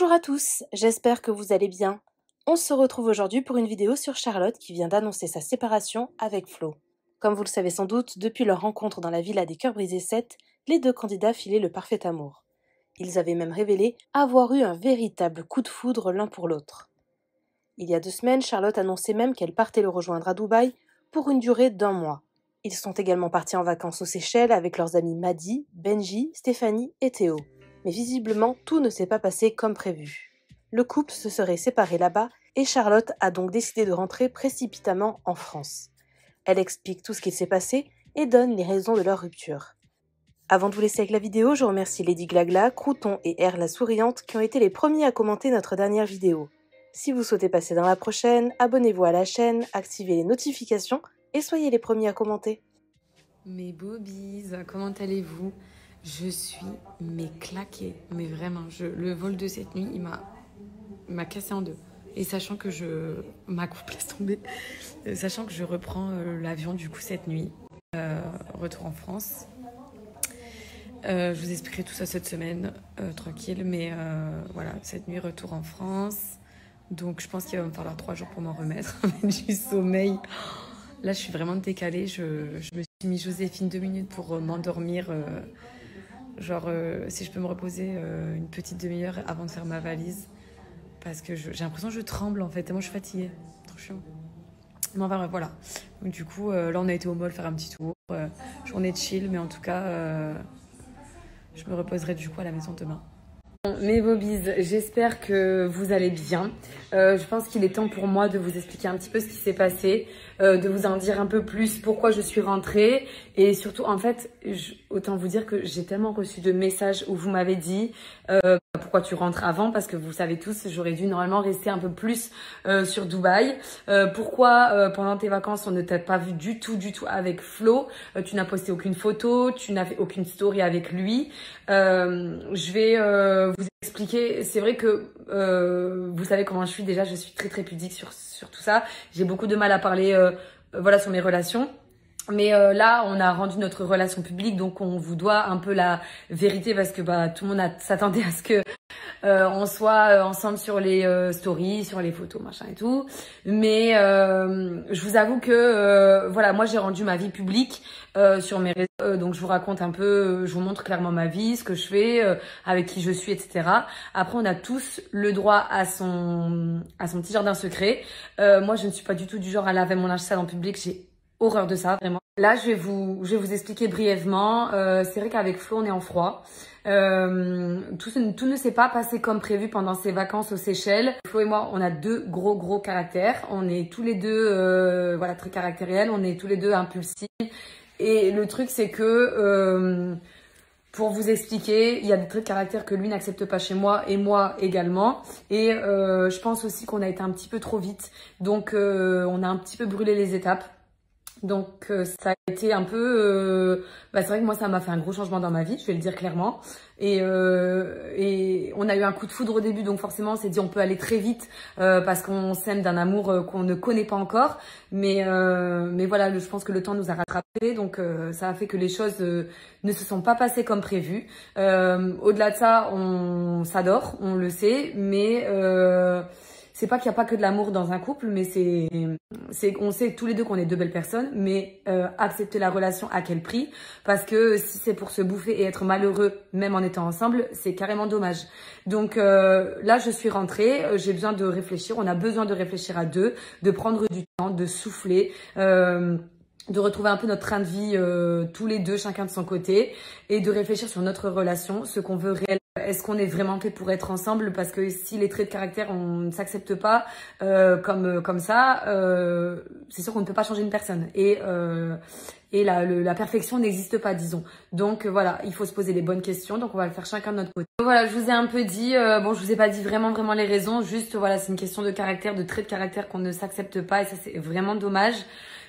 Bonjour à tous, j'espère que vous allez bien. On se retrouve aujourd'hui pour une vidéo sur Charlotte qui vient d'annoncer sa séparation avec Flo. Comme vous le savez sans doute, depuis leur rencontre dans la villa des cœurs brisés 7, les deux candidats filaient le parfait amour. Ils avaient même révélé avoir eu un véritable coup de foudre l'un pour l'autre. Il y a 2 semaines, Charlotte annonçait même qu'elle partait le rejoindre à Dubaï pour une durée d'1 mois. Ils sont également partis en vacances aux Seychelles avec leurs amis Maddy, Benji, Stéphanie et Théo. Mais visiblement, tout ne s'est pas passé comme prévu. Le couple se serait séparé là-bas et Charlotte a donc décidé de rentrer précipitamment en France. Elle explique tout ce qui s'est passé et donne les raisons de leur rupture. Avant de vous laisser avec la vidéo, je remercie Lady Glagla, Crouton et R la Souriante qui ont été les premiers à commenter notre dernière vidéo. Si vous souhaitez passer dans la prochaine, abonnez-vous à la chaîne, activez les notifications et soyez les premiers à commenter. Mes bobbies, comment allez-vous? Je suis claquée, mais vraiment, le vol de cette nuit, il m'a cassé en deux. Et sachant que ma coupe laisse tomber, sachant que je reprends l'avion du coup cette nuit, retour en France. Je vous expliquerai tout ça cette semaine, tranquille, mais voilà, cette nuit, retour en France. Donc je pense qu'il va me falloir 3 jours pour m'en remettre du sommeil. Là, je suis vraiment décalée. Je me suis mis Joséphine 2 minutes pour m'endormir. Si je peux me reposer une petite demi-heure avant de faire ma valise. Parce que j'ai l'impression que je tremble en fait. Tellement je suis fatiguée. Trop chiant. Mais enfin, voilà. Donc, du coup, là, on a été au mall faire un petit tour. Journée de chill. Mais en tout cas, je me reposerai du coup à la maison demain. Mes bobbies, j'espère que vous allez bien. Je pense qu'il est temps pour moi de vous expliquer un petit peu ce qui s'est passé, de vous en dire un peu plus pourquoi je suis rentrée et surtout en fait, autant vous dire que j'ai tellement reçu de messages où vous m'avez dit pourquoi tu rentres avant, parce que vous savez tous, j'aurais dû normalement rester un peu plus sur Dubaï. Pourquoi pendant tes vacances on ne t'a pas vu du tout avec Flo, tu n'as posté aucune photo, tu n'as fait aucune story avec lui. Je vais vous expliquer. C'est vrai que vous savez comment je suis déjà, je suis très pudique sur tout ça. J'ai beaucoup de mal à parler voilà, sur mes relations. Mais là, on a rendu notre relation publique, donc on vous doit un peu la vérité parce que tout le monde s'attendait à ce que on soit ensemble sur les stories, sur les photos, machin et tout. Mais je vous avoue que voilà, moi j'ai rendu ma vie publique sur mes réseaux, donc je vous raconte un peu, je vous montre clairement ma vie, ce que je fais, avec qui je suis, etc. Après, on a tous le droit à son petit jardin secret. Moi, je ne suis pas du tout du genre à laver mon linge sale en public. J'ai horreur de ça, vraiment. Là, je vais vous expliquer brièvement. C'est vrai qu'avec Flo, on est en froid. Tout ne s'est pas passé comme prévu pendant ces vacances aux Seychelles. Flo et moi, on a 2 gros caractères. On est tous les deux voilà, très caractériels. On est tous les deux impulsifs. Et le truc, c'est que pour vous expliquer, il y a des traits de caractère que lui n'accepte pas chez moi et moi également. Et je pense aussi qu'on a été un petit peu trop vite. Donc, on a un petit peu brûlé les étapes. Donc ça a été un peu, c'est vrai que moi ça m'a fait un gros changement dans ma vie, je vais le dire clairement. Et on a eu un coup de foudre au début, donc forcément on s'est dit on peut aller très vite parce qu'on s'aime d'un amour qu'on ne connaît pas encore. Mais voilà, je pense que le temps nous a rattrapés, donc ça a fait que les choses ne se sont pas passées comme prévu. Au-delà de ça, on s'adore, on le sait, mais c'est pas qu'il n'y a pas que de l'amour dans un couple, mais on sait tous les deux qu'on est 2 belles personnes, mais accepter la relation à quel prix? Parce que si c'est pour se bouffer et être malheureux, même en étant ensemble, c'est carrément dommage. Donc là, je suis rentrée, j'ai besoin de réfléchir, on a besoin de réfléchir à 2, de prendre du temps, de souffler, de retrouver un peu notre train de vie tous les 2, chacun de son côté, et de réfléchir sur notre relation, ce qu'on veut réellement. Est-ce qu'on est vraiment fait pour être ensemble? Parce que si les traits de caractère, on ne s'accepte pas comme ça, c'est sûr qu'on ne peut pas changer une personne. Et la perfection n'existe pas, disons. Donc voilà, il faut se poser les bonnes questions. Donc on va le faire chacun de notre côté. Voilà, je vous ai un peu dit, bon, je vous ai pas dit vraiment les raisons. Juste, voilà, c'est une question de caractère, de traits de caractère qu'on ne s'accepte pas. Et ça, c'est vraiment dommage.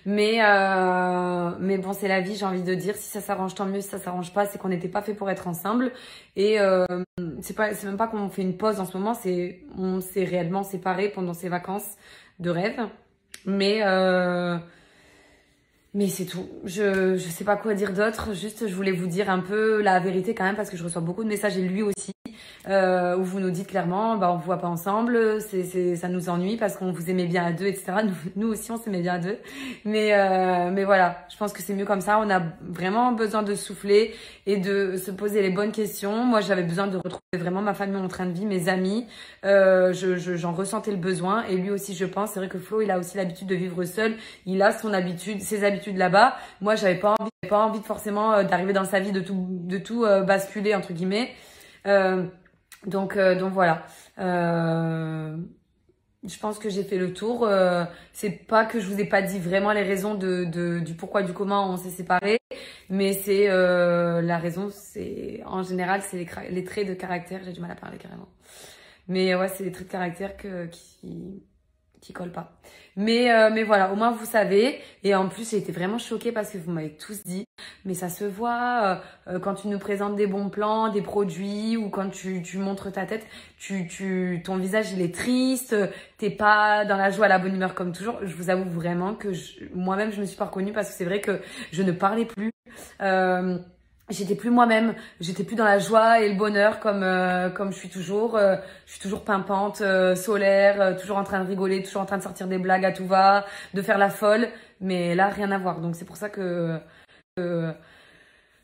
Mais bon, c'est la vie, j'ai envie de dire. Si ça s'arrange, tant mieux. Si ça s'arrange pas, c'est qu'on n'était pas fait pour être ensemble. Et c'est même pas qu'on fait une pause en ce moment. On s'est réellement séparés pendant ces vacances de rêve. Mais c'est tout. Je sais pas quoi dire d'autre. Juste, je voulais vous dire un peu la vérité quand même parce que je reçois beaucoup de messages et lui aussi. où vous nous dites clairement, bah, on vous voit pas ensemble, ça nous ennuie parce qu'on vous aimait bien à deux, etc. Nous aussi, on s'aimait bien à deux. Mais voilà, je pense que c'est mieux comme ça. On a vraiment besoin de souffler et de se poser les bonnes questions. Moi, j'avais besoin de retrouver vraiment ma famille, mon train de vie, mes amis. J'en ressentais le besoin. Et lui aussi, je pense. C'est vrai que Flo, il a aussi l'habitude de vivre seul. Il a ses habitudes là-bas. Moi, j'avais pas envie forcément d'arriver dans sa vie, de tout basculer, entre guillemets. Donc voilà. Je pense que j'ai fait le tour. C'est pas que je vous ai pas dit vraiment les raisons du pourquoi, du comment on s'est séparés, mais c'est la raison, c'est en général, c'est les traits de caractère. J'ai du mal à parler carrément. Mais ouais, c'est les traits de caractère qui collent pas. Mais voilà, au moins vous savez. Et en plus, j'ai été vraiment choquée parce que vous m'avez tous dit, mais ça se voit quand tu nous présentes des bons plans, des produits, ou quand tu montres ta tête, ton visage il est triste, t'es pas dans la joie, la bonne humeur comme toujours. Je vous avoue vraiment que moi-même je me suis pas reconnue parce que c'est vrai que je ne parlais plus. J'étais plus moi-même, j'étais plus dans la joie et le bonheur comme je suis toujours. Je suis toujours pimpante, solaire, toujours en train de rigoler, toujours en train de sortir des blagues à tout va, de faire la folle. Mais là, rien à voir. Donc c'est pour ça que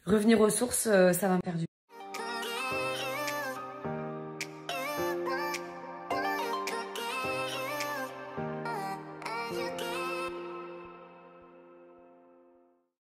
revenir aux sources, ça va me faire du